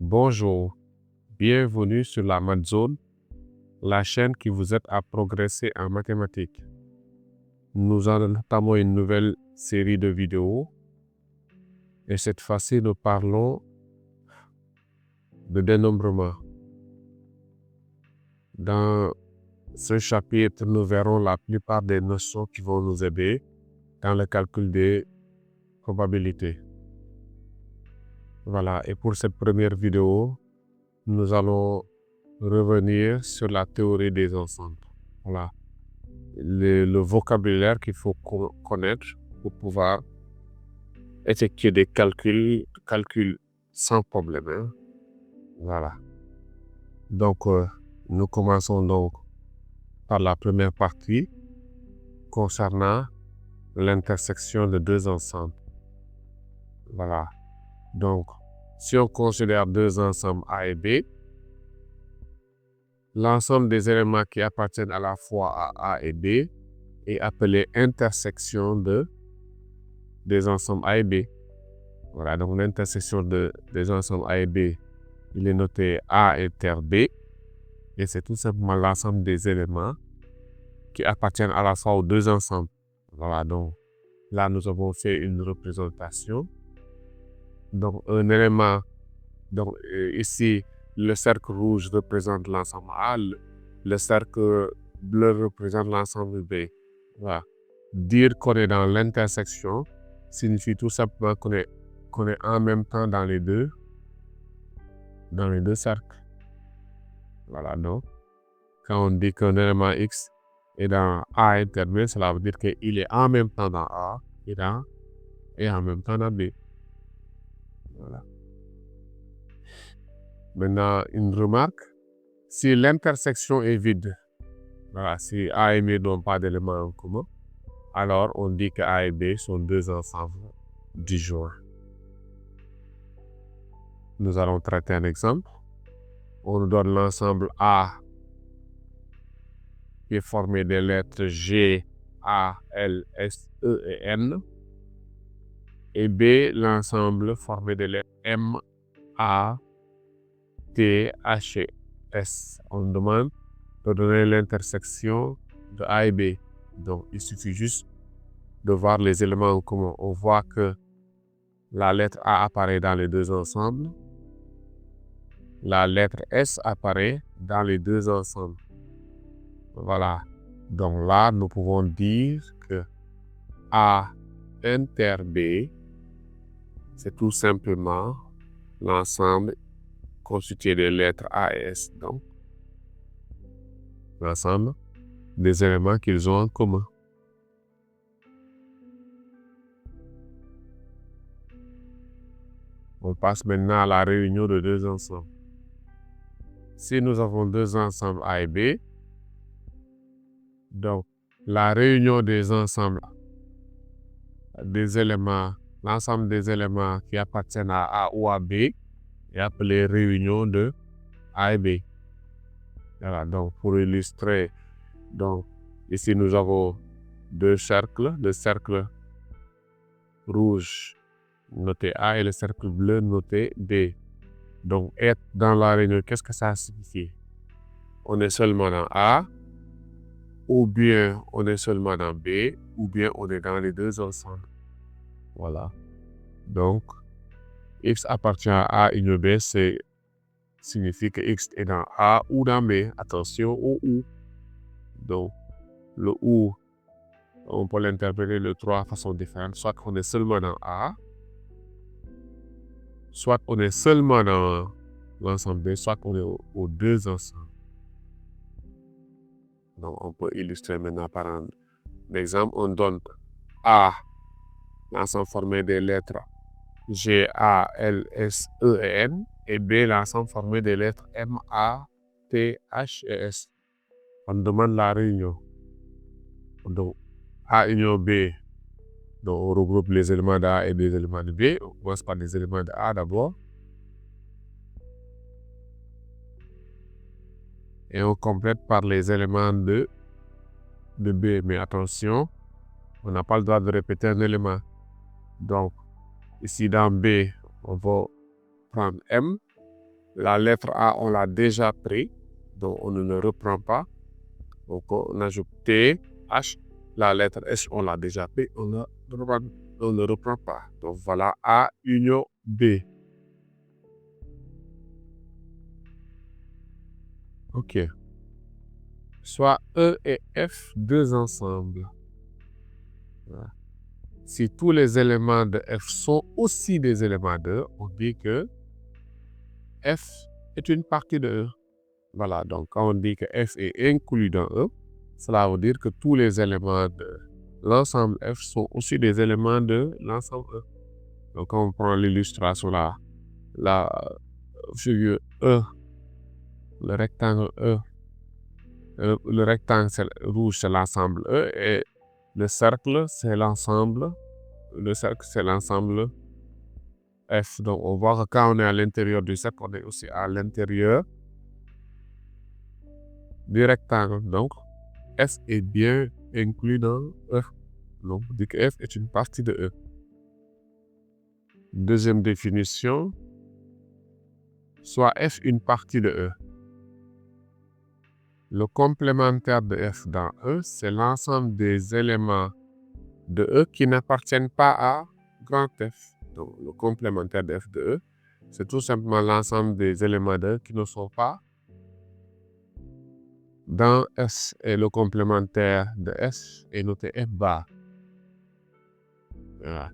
Bonjour, bienvenue sur la Math Zone, la chaîne qui vous aide à progresser en mathématiques. Nous entamons une nouvelle série de vidéos et cette fois-ci nous parlons de dénombrement. Dans ce chapitre, nous verrons la plupart des notions qui vont nous aider dans le calcul des probabilités. Voilà, et pour cette première vidéo, nous allons revenir sur la théorie des ensembles. Voilà. Le vocabulaire qu'il faut connaître pour pouvoir effectuer des calculs sans problème. Hein. Voilà. Donc, nous commençons donc par la première partie concernant l'intersection de deux ensembles. Voilà. Donc, si on considère deux ensembles A et B, l'ensemble des éléments qui appartiennent à la fois à A et B est appelé intersection des ensembles A et B. Voilà, donc l'intersection des ensembles A et B, il est noté A inter B, et c'est tout simplement l'ensemble des éléments qui appartiennent à la fois aux deux ensembles. Voilà, donc là nous avons fait une représentation. Donc un élément, donc ici le cercle rouge représente l'ensemble A, le cercle bleu représente l'ensemble B. Voilà. Dire qu'on est dans l'intersection signifie tout simplement qu'on est en même temps dans les deux cercles. Voilà, donc quand on dit qu'un élément X est dans A inter B, cela veut dire qu'il est en même temps dans A et en même temps dans B. Voilà. Maintenant, une remarque, si l'intersection est vide, voilà, si A et B n'ont pas d'éléments en commun, alors on dit que A et B sont deux ensembles disjoints. Nous allons traiter un exemple. On nous donne l'ensemble A qui est formé des lettres G, A, L, S, E et N. Et B, l'ensemble formé des lettres M, A, T, H et S. On nous demande de donner l'intersection de A et B. Donc, il suffit juste de voir les éléments en commun. On voit que la lettre A apparaît dans les deux ensembles. La lettre S apparaît dans les deux ensembles. Voilà. Donc là, nous pouvons dire que A inter B, c'est tout simplement l'ensemble constitué des lettres A et S. Donc, l'ensemble des éléments qu'ils ont en commun. On passe maintenant à la réunion de deux ensembles. Si nous avons deux ensembles A et B, donc la réunion des ensembles des éléments, l'ensemble des éléments qui appartiennent à A ou à B est appelé réunion de A et B. Voilà, donc pour illustrer, donc ici nous avons deux cercles, le cercle rouge noté A et le cercle bleu noté B. Donc être dans la réunion, qu'est-ce que ça signifie? On est seulement dans A, ou bien on est seulement dans B, ou bien on est dans les deux ensemble. Voilà. Donc, X appartient à A union B, signifie que X est dans A ou dans B. Attention au OU. Donc, le OU, on peut l'interpréter de trois façons différentes. Soit on est seulement dans A, soit on est seulement dans l'ensemble B, soit on est aux deux ensembles. Donc, on peut illustrer maintenant par un exemple. On donne A, l'ensemble formé des lettres G, A, L, S, E et N, et B, l'ensemble formé des lettres M, A, T, H et S. On demande la réunion. Donc, A union B, donc on regroupe les éléments de A et les éléments de B. On commence par les éléments de A d'abord. Et on complète par les éléments de B. Mais attention, on n'a pas le droit de répéter un élément. Donc, ici dans B, on va prendre M. La lettre A, on l'a déjà pris, donc on ne le reprend pas. Donc on ajoute T, H. La lettre S, on l'a déjà pris, on ne le reprend pas. Donc voilà A union B. Ok. Soit E et F, deux ensembles. Voilà. Si tous les éléments de F sont aussi des éléments de E, on dit que F est une partie de E. Voilà, donc quand on dit que F est inclus dans E, cela veut dire que tous les éléments de l'ensemble F sont aussi des éléments de l'ensemble E. Donc quand on prend l'illustration là, la figure E, le rectangle E, le rectangle rouge c'est l'ensemble E et le cercle c'est l'ensemble. Le cercle c'est l'ensemble F. Donc on voit que quand on est à l'intérieur du cercle, on est aussi à l'intérieur du rectangle. Donc F est bien inclus dans E. Donc on dit que F est une partie de E. Deuxième définition, soit F une partie de E. Le complémentaire de F dans E, c'est l'ensemble des éléments de E qui n'appartiennent pas à grand F. Donc le complémentaire de F de E, c'est tout simplement l'ensemble des éléments de E qui ne sont pas dans S. Et le complémentaire de S est noté F bar. Voilà.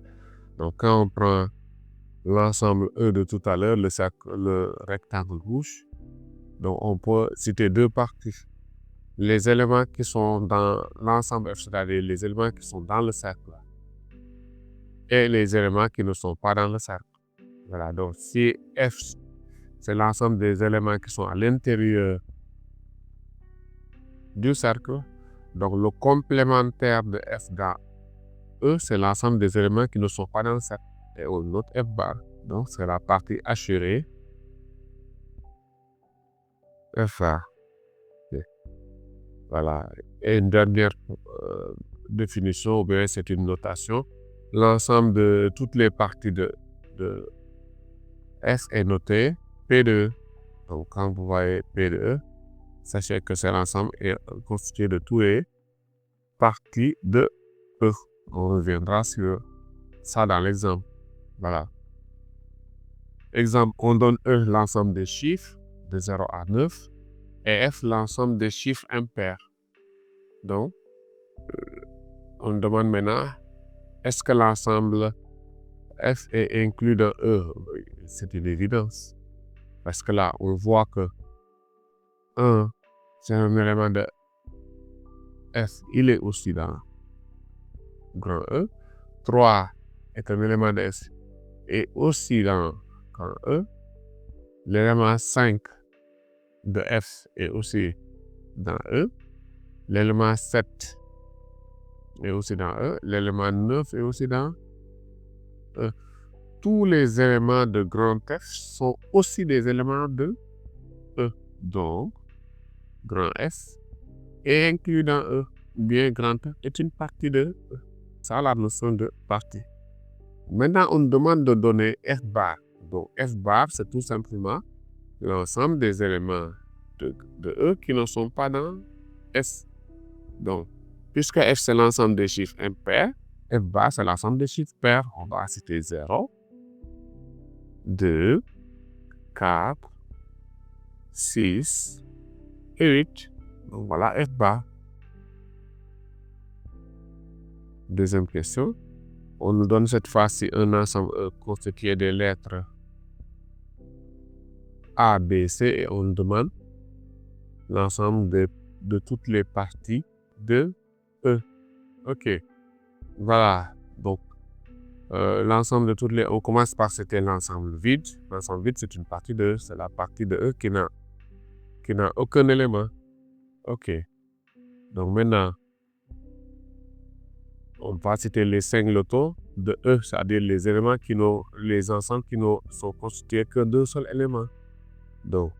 Donc quand on prend l'ensemble E de tout à l'heure, le rectangle rouge, donc on peut citer deux parties. Les éléments qui sont dans l'ensemble F, c'est-à-dire les éléments qui sont dans le cercle, et les éléments qui ne sont pas dans le cercle. Voilà, donc si F, c'est l'ensemble des éléments qui sont à l'intérieur du cercle, donc le complémentaire de F dans E, c'est l'ensemble des éléments qui ne sont pas dans le cercle. Et on note F bar, donc c'est la partie assurée F bar. Okay. Voilà, et une dernière définition, ou bien c'est une notation. L'ensemble de toutes les parties de S est noté P de E. Donc quand vous voyez P de E, sachez que c'est l'ensemble est constitué de toutes les parties de E. On reviendra sur ça dans l'exemple. Voilà. Exemple, on donne E l'ensemble des chiffres de 0 à 9 et F l'ensemble des chiffres impairs. Donc, on demande maintenant, est-ce que l'ensemble F est inclus dans E? C'est une évidence. Parce que là, on voit que 1, c'est un élément de F, il est aussi dans grand E. 3 est un élément de S et aussi dans grand E. L'élément 5 de F est aussi dans E. L'élément 7 est aussi dans E. L'élément 9 est aussi dans E. Tous les éléments de grand F sont aussi des éléments de E. Donc, grand F est inclus dans E. Bien, grand F est une partie de E. Ça, la notion de partie. Maintenant, on demande de donner F bar. Donc, F bar, c'est tout simplement l'ensemble des éléments de E qui ne sont pas dans S. Donc, puisque F, c'est l'ensemble des chiffres impairs, F bar, c'est l'ensemble des chiffres pairs. On va citer 0, 2, 4, 6 et 8. Donc, voilà F bar. Deuxième question. On nous donne cette fois-ci un ensemble constitué des lettres A, B, C et on nous demande l'ensemble de toutes les parties de E. Ok. Voilà. Donc, l'ensemble de toutes les... On commence par citer l'ensemble vide. L'ensemble vide, c'est une partie de E. C'est la partie de E qui n'a aucun élément. Ok. Donc maintenant, on va citer les singletons de E, c'est-à-dire les éléments les ensembles qui ne sont constitués que d'un seul élément. Donc,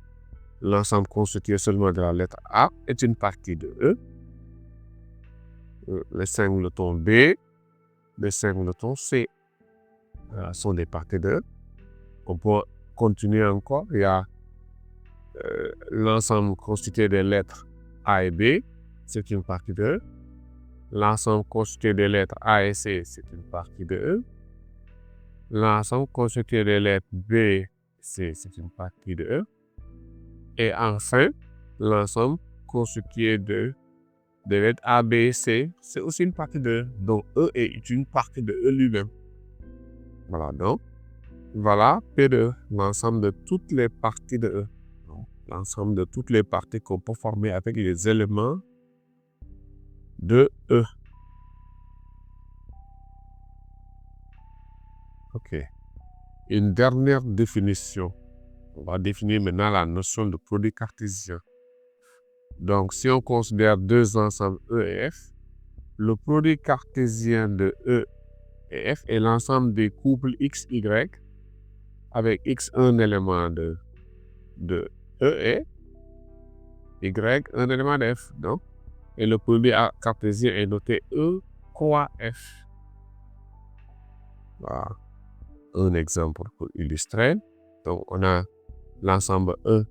l'ensemble constitué seulement de la lettre A est une partie de E. Les singletons B, les singletons C sont des parties de E. On peut continuer encore. Il y a l'ensemble constitué des lettres A et B, c'est une partie de E. L'ensemble constitué des lettres A et C, c'est une partie de E. L'ensemble constitué des lettres B, C, c'est une partie de E. Et enfin, l'ensemble constitué des lettres A, B et C, c'est aussi une partie de E. Donc, E est une partie de E lui-même. Voilà, donc, voilà P de E, l'ensemble de toutes les parties de E. L'ensemble de toutes les parties qu'on peut former avec les éléments de E. Ok. Une dernière définition. On va définir maintenant la notion de produit cartésien. Donc, si on considère deux ensembles E et F, le produit cartésien de E et F est l'ensemble des couples X, Y avec X un élément de E et Y un élément de F. Donc, et le produit cartésien est noté E croix F. Voilà. Un exemple pour illustrer. Donc, on a l'ensemble E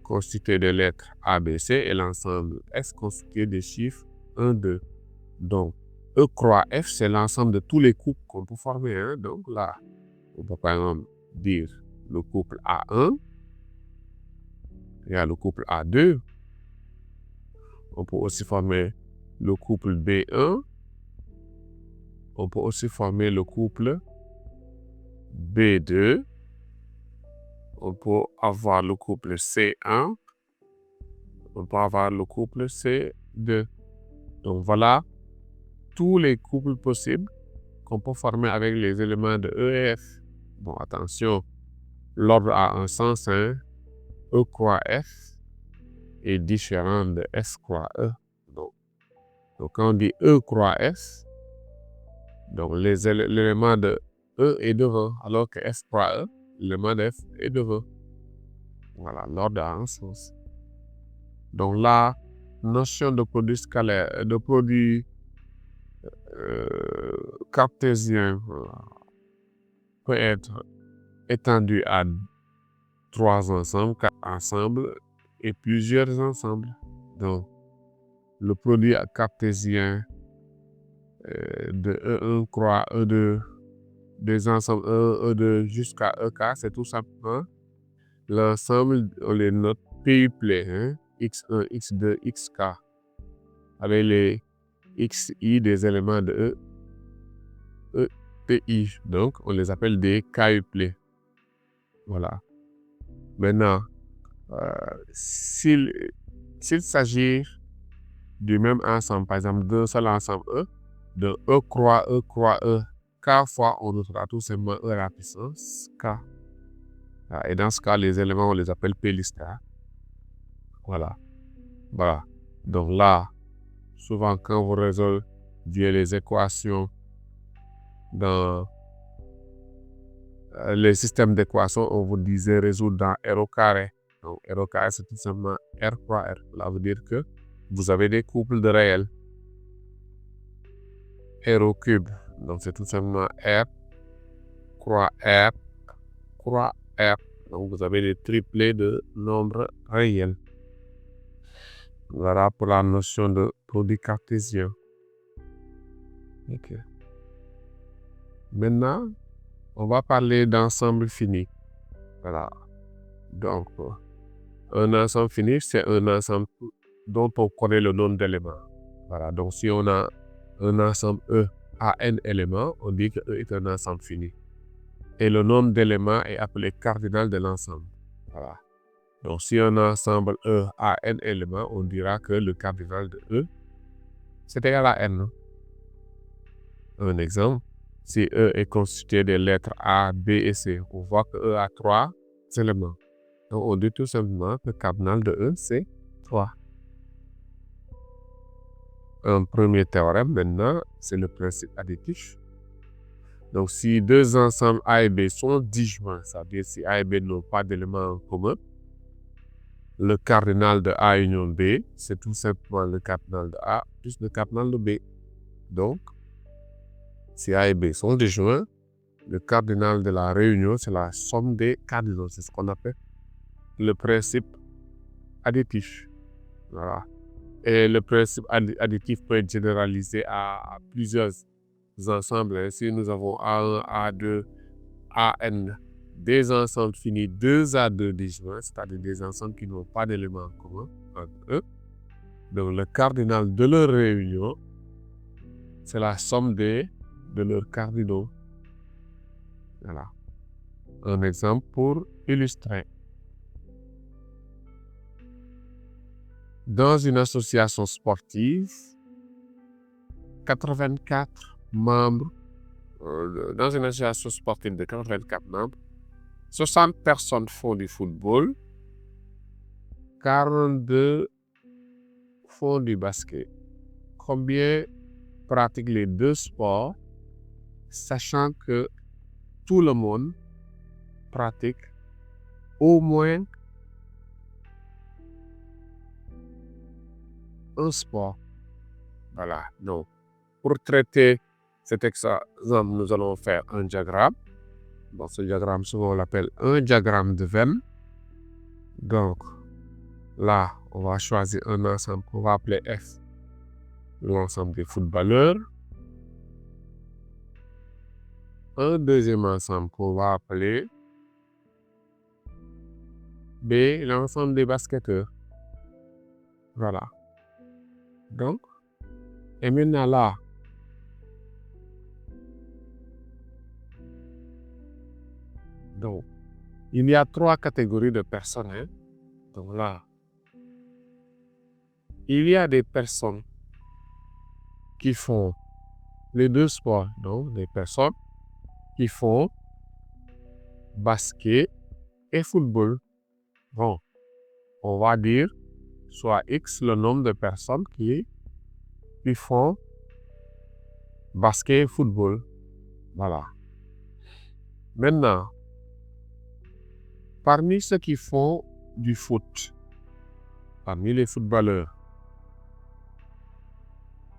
constitué de lettres A, B, C et l'ensemble S constitué de chiffres 1, 2. Donc, E croix F, c'est l'ensemble de tous les couples qu'on peut former. Hein? Donc là, on peut par exemple dire le couple A1, il y a le couple A2, on peut aussi former le couple B1, on peut aussi former le couple B2, on peut avoir le couple C1, on peut avoir le couple C2. Donc voilà tous les couples possibles qu'on peut former avec les éléments de E et F. Bon, attention, l'ordre a un sens, hein. E croix F est différent de S croix E. Donc quand on dit E croix F, donc l'élément de E est devant, alors que S croix E, l'élément de F est devant. Voilà, l'ordre a un sens. Donc la notion de produit scalaire, de produit cartésien peut être étendue à 3 ensembles, 4 ensembles et plusieurs ensembles. Donc, le produit cartésien de E1 croix E2, des ensembles E1, E2 jusqu'à EK, c'est tout simplement l'ensemble, on les note PUplets, hein, X1, X2, XK, avec les XI des éléments de E, PI. Donc, on les appelle des KUplets. Voilà. Maintenant, s'il s'agit du même ensemble, par exemple d'un seul ensemble E, de E croix E, K fois, on notera tout simplement E à la puissance K. Et dans ce cas, les éléments, on les appelle P listés. Voilà. Voilà. Donc là, souvent quand vous résolvez les équations dans les systèmes d'équations, on vous disait résoudre dans R au carré. Donc R au carré, c'est tout simplement R croix R. Cela veut dire que vous avez des couples de réels. R au cube. Donc c'est tout simplement R croix R croix R. Donc vous avez des triplés de nombres réels. Voilà pour la notion de produit cartésien. Ok. Maintenant, on va parler d'ensemble fini. Voilà. Donc, un ensemble fini, c'est un ensemble dont on connaît le nombre d'éléments. Voilà. Donc, si on a un ensemble E à n éléments, on dit que E est un ensemble fini. Et le nombre d'éléments est appelé cardinal de l'ensemble. Voilà. Donc, si un ensemble E a n éléments, on dira que le cardinal de E, c'est égal à n. Un exemple, si E est constitué des lettres A, B et C, on voit que E a 3 éléments. Donc, on dit tout simplement que le cardinal de E, c'est 3. Un premier théorème, maintenant, c'est le principe additif. Donc, si deux ensembles A et B sont disjoints, ça veut dire si A et B n'ont pas d'éléments en commun, le cardinal de A union B, c'est tout simplement le cardinal de A plus le cardinal de B. Donc, si A et B sont disjoints, le cardinal de la réunion, c'est la somme des cardinaux. C'est ce qu'on appelle le principe additif. Voilà. Et le principe additif peut être généralisé à plusieurs ensembles. Si nous avons A1, A2, AN, des ensembles finis 2 à 2 disjoints, c'est-à-dire des ensembles qui n'ont pas d'éléments communs entre eux. Donc le cardinal de leur réunion, c'est la somme de leurs cardinaux. Voilà. Un exemple pour illustrer. Dans une association sportive, 84 membres, dans une association sportive de 84 membres, 60 personnes font du football, 42 font du basket. Combien pratiquent les deux sports, sachant que tout le monde pratique au moins un sport? Voilà. Donc, pour traiter cet exemple, nous allons faire un diagramme. Dans ce diagramme, souvent on l'appelle un diagramme de Venn. Donc, là, on va choisir un ensemble qu'on va appeler F, l'ensemble des footballeurs. Un deuxième ensemble qu'on va appeler B, l'ensemble des basketteurs. Voilà. Donc, et maintenant là, donc, il y a 3 catégories de personnes. Hein. Donc là, il y a des personnes qui font les deux sports. Donc, des personnes qui font basket et football. Bon, on va dire soit X le nombre de personnes qui font basket et football. Voilà. Maintenant, parmi ceux qui font du foot, parmi les footballeurs,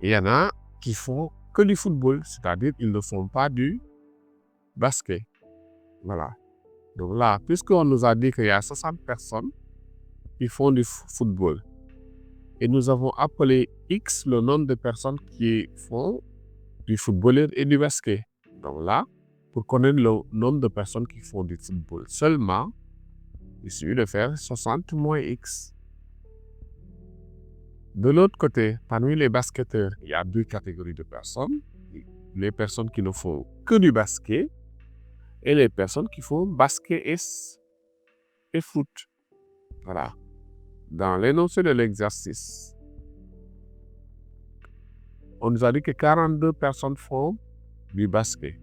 il y en a qui font que du football, c'est-à-dire ils ne font pas du basket. Voilà. Donc là, puisqu'on nous a dit qu'il y a 60 personnes qui font du football, et nous avons appelé X le nombre de personnes qui font du football et du basket. Donc là, pour connaître le nombre de personnes qui font du football seulement, il suffit de faire 60 moins X. De l'autre côté, parmi les basketteurs, il y a 2 catégories de personnes. Les personnes qui ne font que du basket et les personnes qui font basket et foot. Voilà. Dans l'énoncé de l'exercice, on nous a dit que 42 personnes font du basket.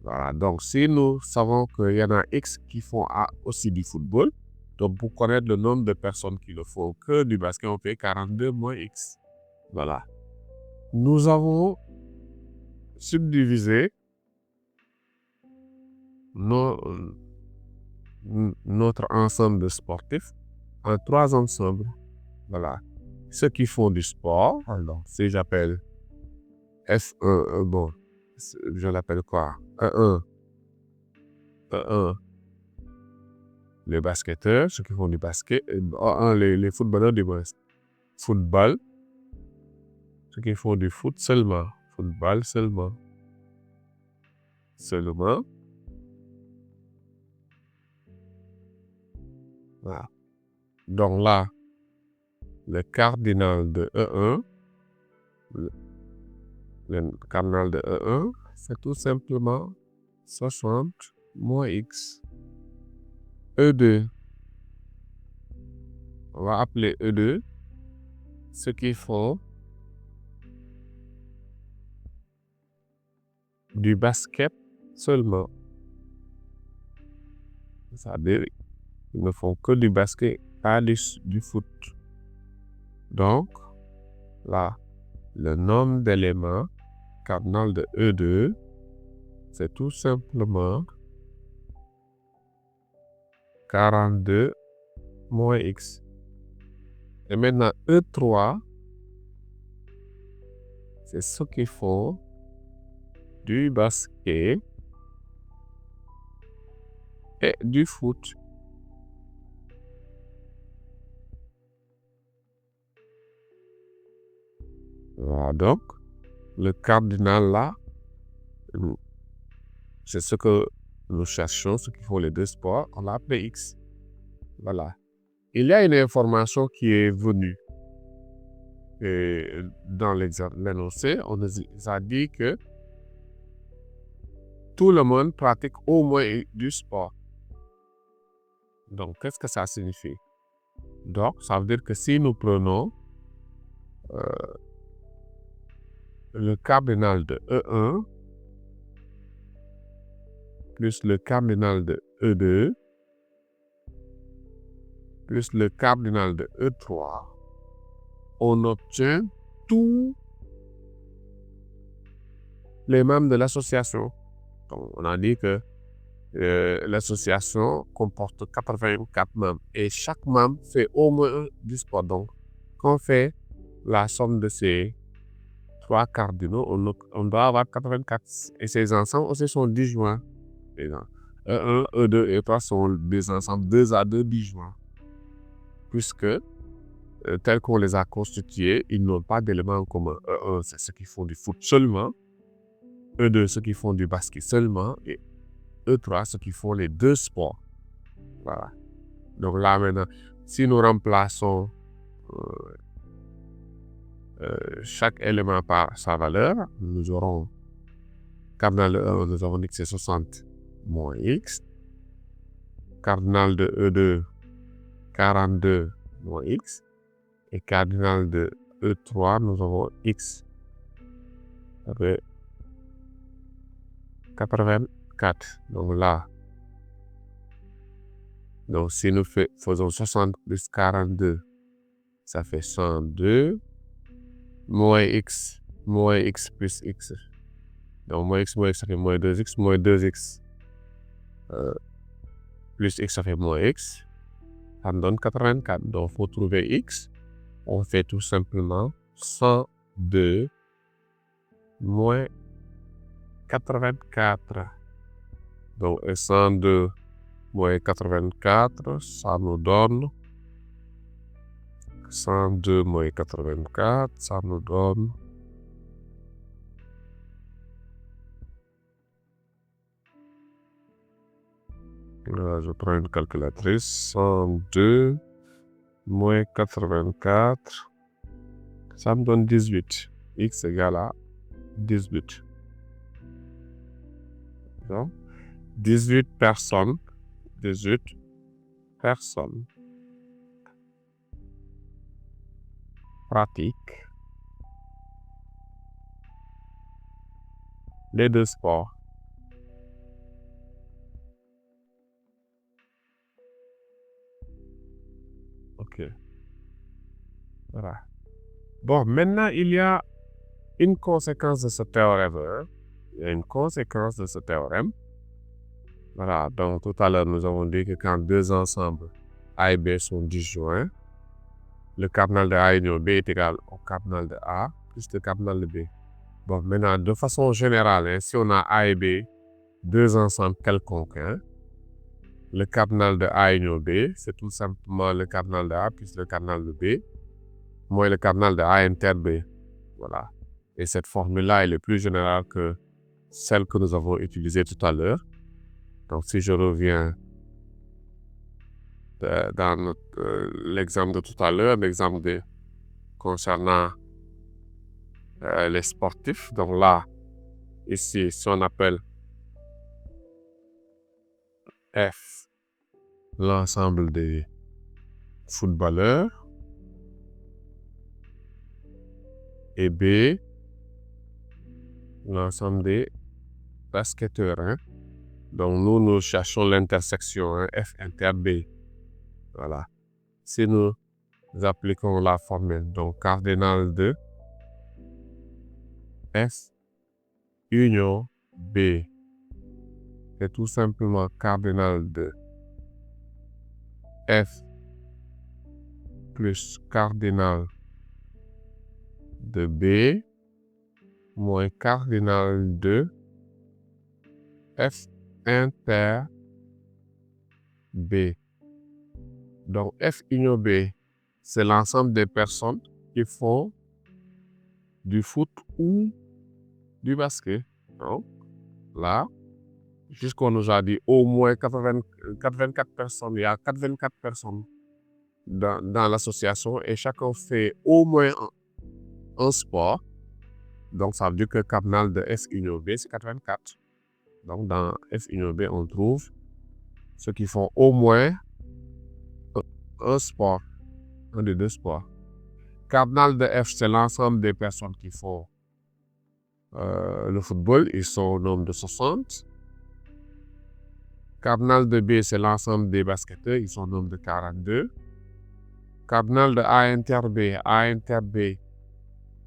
Voilà. Donc, si nous savons qu'il y en a X qui font aussi du football, donc pour connaître le nombre de personnes qui ne font que du basket, on fait 42 moins X. Voilà. Nous avons subdivisé notre ensemble de sportifs en 3 ensembles. Voilà. Ceux qui font du sport, alors, si j'appelle F1, bon, je l'appelle quoi? E1. Les basketteurs, ceux qui font du basket, les footballeurs du football, ceux qui font du foot seulement, football seulement. Voilà. Donc là, le cardinal de E1, le cardinal de E1, c'est tout simplement 60 moins X. E2, on va appeler E2 ceux qui font du basket seulement. C'est-à-dire, ils ne font que du basket, pas du foot. Donc, là, le nombre d'éléments cardinal de E2, c'est tout simplement 42 moins X. Et maintenant, E3, c'est ceux qui font du basket et du foot. Voilà, donc, le cardinal là, c'est ce que nous cherchons, ce qui font les deux sports, on l'a appelé X. Voilà. Il y a une information qui est venue. Et dans l'énoncé, on nous a dit que tout le monde pratique au moins du sport. Donc, qu'est-ce que ça signifie? Donc, ça veut dire que si nous prenons le cardinal de E1 plus le cardinal de E2 plus le cardinal de E3, on obtient tous les membres de l'association. Donc, on a dit que l'association comporte 84 membres et chaque membre fait au moins du sport. Donc, quand on fait la somme de ces 3 cardinaux, on doit avoir 84 et ces ensembles aussi sont disjoints. E1, E2 et E3 sont des ensembles 2 à 2 disjoints. Puisque, tels qu'on les a constitués, ils n'ont pas d'éléments en commun. E1, c'est ceux qui font du foot seulement. E2, ceux qui font du basket seulement. Et E3, ceux qui font les deux sports. Voilà. Donc là maintenant, si nous remplaçons chaque élément par sa valeur, nous aurons cardinal de E1, nous avons dit que c'est 60 moins X. Cardinal de E2, 42 moins X. Et cardinal de E3, nous avons X. Ça fait 84. Donc là, donc si nous faisons 60 plus 42, ça fait 102. Moins X plus X. Donc moins X, ça fait moins 2X. Moins 2X plus X, ça fait moins X. Ça me donne 84. Donc il faut trouver X. On fait tout simplement 102 moins 84. Donc 102 moins 84, ça nous donne 102 moins 84, ça nous donne je prends une calculatrice. 102 moins 84, ça me donne 18. X égale à 18. Donc, 18 personnes pratiquent les deux sports. Ok. Voilà. Bon, maintenant, il y a une conséquence de ce théorème. Il y a une conséquence de ce théorème. Voilà. Donc, tout à l'heure, nous avons dit que quand deux ensembles A et B sont disjoints, le cardinal de A union B est égal au cardinal de A plus le cardinal de B. Bon, maintenant, de façon générale, si on a A et B, deux ensembles quelconques, le cardinal de A union B, c'est tout simplement le cardinal de A plus le cardinal de B, moins le cardinal de A inter B. Voilà. Et cette formule-là, elle est plus générale que celle que nous avons utilisée tout à l'heure. Donc, si je reviens dans l'exemple de tout à l'heure, l'exemple concernant les sportifs. Donc là, ici, si on appelle F l'ensemble des footballeurs et B l'ensemble des basketteurs. Donc nous cherchons l'intersection F inter B. Voilà. Si nous appliquons la formule, donc cardinal de F union B, c'est tout simplement cardinal de F plus cardinal de B moins cardinal de F inter B. Donc F union B, c'est l'ensemble des personnes qui font du foot ou du basket. Donc, là, puisqu'on nous a dit au moins 84 personnes, il y a 84 personnes dans l'association et chacun fait au moins un sport. Donc, ça veut dire que le cardinal de F Union B, c'est 84. Donc, dans F Union B, on trouve ceux qui font au moins un sport, un des deux sports. Cardinal de F, c'est l'ensemble des personnes qui font le football. Ils sont au nombre de 60. Cardinal de B, c'est l'ensemble des basketteurs. Ils sont au nombre de 42. Cardinal de A inter B,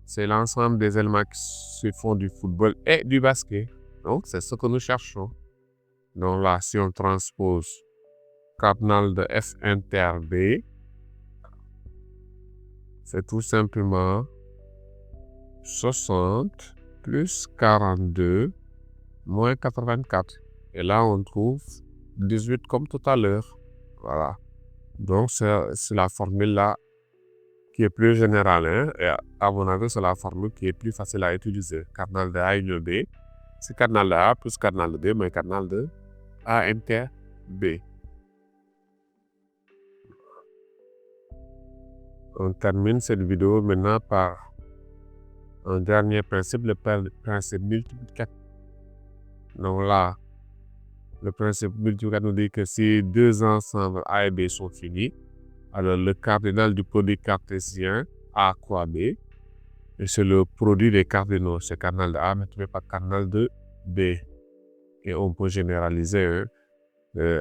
c'est l'ensemble des éléments qui se font du football et du basket. Donc, c'est ce que nous cherchons. Donc là, si on transpose cardinal de F inter B, c'est tout simplement 60 plus 42 moins 84. Et là, on trouve 18 comme tout à l'heure. Voilà. Donc, c'est la formule là qui est plus générale. Hein? Et à mon avis, c'est la formule qui est plus facile à utiliser. Cardinal de A union B, c'est cardinal de A plus cardinal de B moins cardinal de A inter B. On termine cette vidéo maintenant par un dernier principe, le principe multiplicatif. Donc là, le principe multiplicatif nous dit que si deux ensembles A et B sont finis, alors le cardinal du produit cartésien A croix B, et c'est le produit des cardinaux, c'est cardinal de A multiplié par cardinal de B. Et on peut généraliser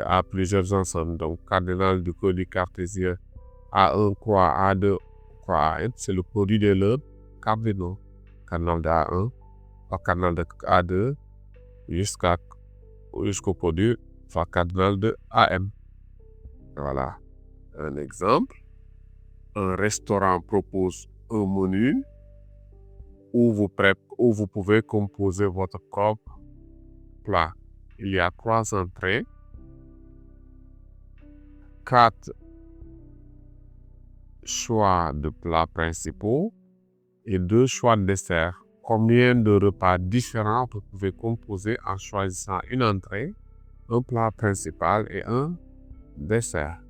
à plusieurs ensembles. Donc, cardinal du produit cartésien A1 croix A2 croix A1, c'est le produit de leurs cardinaux. Cardinal de A1 par cardinal de A2 jusqu'au produit par cardinal de AM. Voilà un exemple. Un restaurant propose un menu où vous pouvez composer votre propre plat. Il y a 3 entrées, 4 choix de plats principaux et 2 choix de dessert. Combien de repas différents vous pouvez composer en choisissant une entrée, un plat principal et un dessert?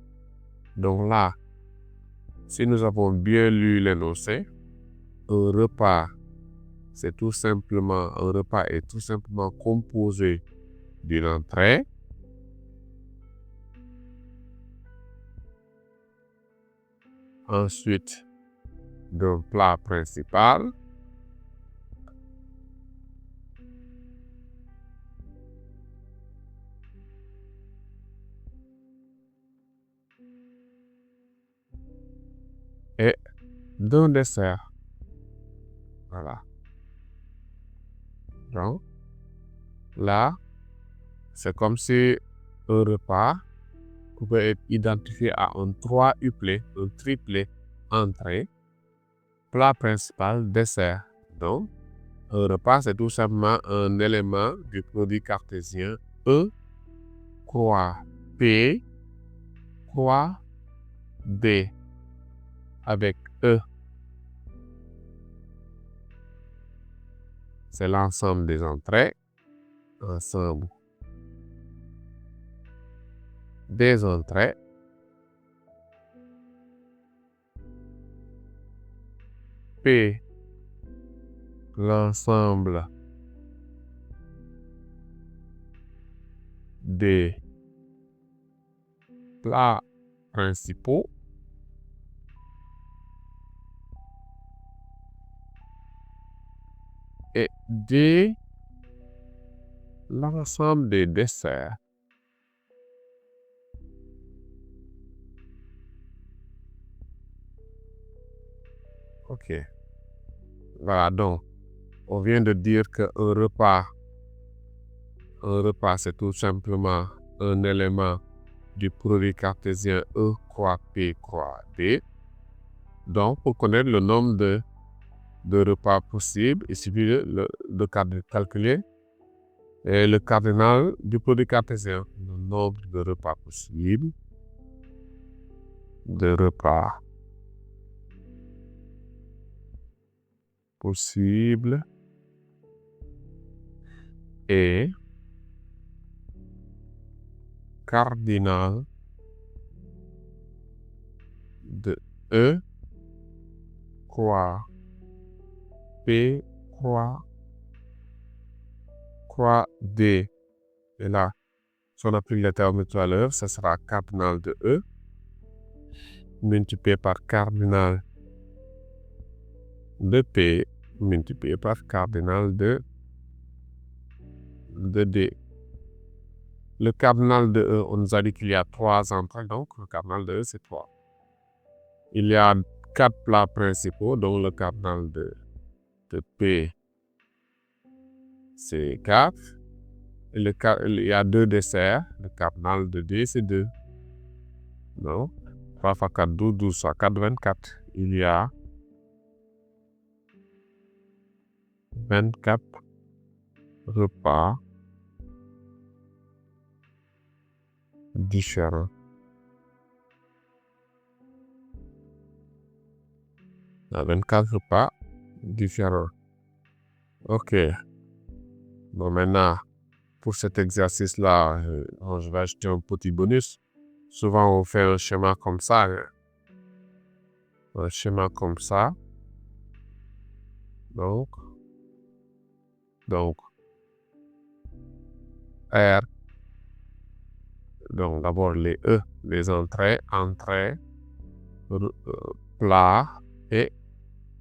Donc là, si nous avons bien lu l'énoncé, un repas est tout simplement composé d'une entrée, ensuite d'un plat principal, et d'un dessert. Voilà. Donc, là, c'est comme si un repas pouvait être identifié à un 3-uplet, un triplet, entrée, plat principal, dessert. Donc, un repas, c'est tout simplement un élément du produit cartésien E croix P croix D avec E. C'est l'ensemble des entrées, ensemble des entrées, P, l'ensemble des plats principaux, et D, l'ensemble des desserts. Ok. Voilà, donc, on vient de dire qu'un repas, c'est tout simplement un élément du produit cartésien E croix P croix D. Donc, pour connaître le nombre de repas possibles, il suffit de calculer le cardinal du produit cartésien. Le nombre de repas possibles, possible est cardinal de E croix P croix D. Et là, si on applique les termes tout à l'heure, ça sera cardinal de E multiplié par cardinal de P multiplié par cardinal de D. Le cardinal de E, on nous a dit qu'il y a 3 entrées, donc le cardinal de E, c'est 3. Il y a 4 plats principaux, dont le cardinal de P, c'est 4. Et il y a 2 desserts, le cardinal de D, c'est 2. Donc, 3 fois 4, 12, 12 fois 4, 24. Il y a 24 repas différents. Il y a 24 repas différents. Ok. Bon, maintenant, pour cet exercice-là, je vais ajouter un petit bonus. Souvent, on fait un schéma comme ça. Un schéma comme ça. Donc, R. Donc, d'abord les E, les entrées, plat et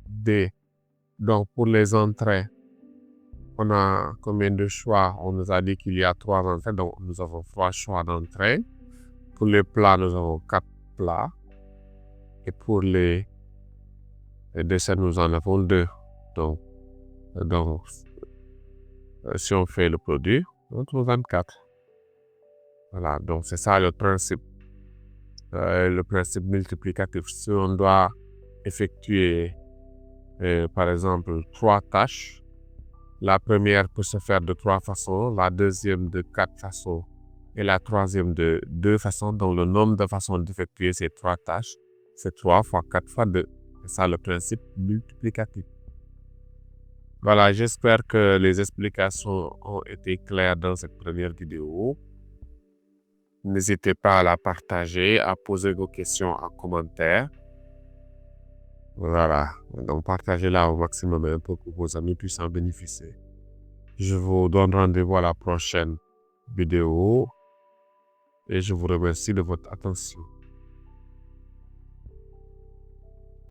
D. Donc, pour les entrées, on a combien de choix? On nous a dit qu'il y a 3 entrées, donc nous avons 3 choix d'entrée. Pour les plats, nous avons 4 plats. Et pour les desserts, nous en avons 2. Donc, si on fait le produit, on trouve 24. Voilà, donc c'est ça le principe multiplicatif. Si on doit effectuer, par exemple, 3 tâches, la première peut se faire de 3 façons, la deuxième de 4 façons et la troisième de 2 façons. Donc le nombre de façons d'effectuer ces 3 tâches, c'est 3 fois 4 fois 2. C'est ça le principe multiplicatif. Voilà, j'espère que les explications ont été claires dans cette première vidéo. N'hésitez pas à la partager, à poser vos questions en commentaire. Voilà, donc partagez-la au maximum pour que vos amis puissent en bénéficier. Je vous donne rendez-vous à la prochaine vidéo et je vous remercie de votre attention.